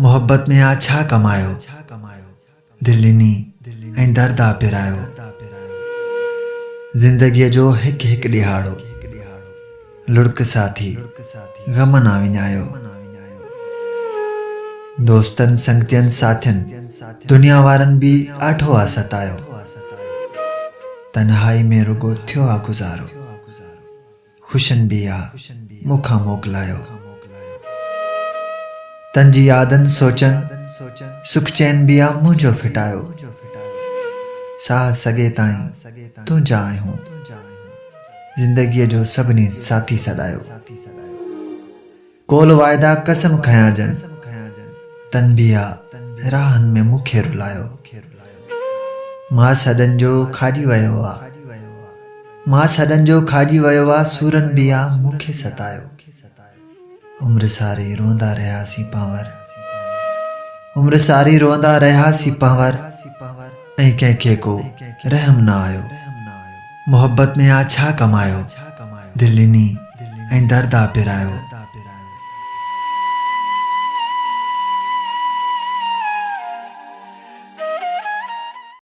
मोहब्बत में आ छा कमायो, दिल ॾिनी ऐं दर्द आ पिरायो। ज़िंदगीअ जो हिकु हिकु ॾिहाड़ो, लुड़क साथी ग़म ना विञायो। दोस्तनि संगतियुनि साथियुनि दुनिया वारनि बि ॾाढो आ सतायो। तन्हाई में रुगो थियो आ गुज़ारो, ख़ुशियुनि बि आ मूंखां मोकिलायो। तंजी यादनि सोचनि सुख चैन बि आ मुंहिंजो फिटायो। साह सॻे ताईं तुंहिंजा आहियूं, ज़िंदगीअ जो सभिनी साथी सॾायो। कोल वाइदा कसम खयां जन, तन बि आ राहनि में मूंखे रुलायो। मां सॾनि जो खाजी वियो आ, मां सॾनि जो खाजी वियो आ, सूरनि बि आ मूंखे सतायो। उम्र सारी रोंदा रहियासीं पांवर, उम्र सारी रोंदा रहियासीं पांवर, ऐं कंहिंखे को रहम न आयो। मोहब्बत में आ छा कमायो, दिल ॾिनी ऐं दर्द आ पिरायो।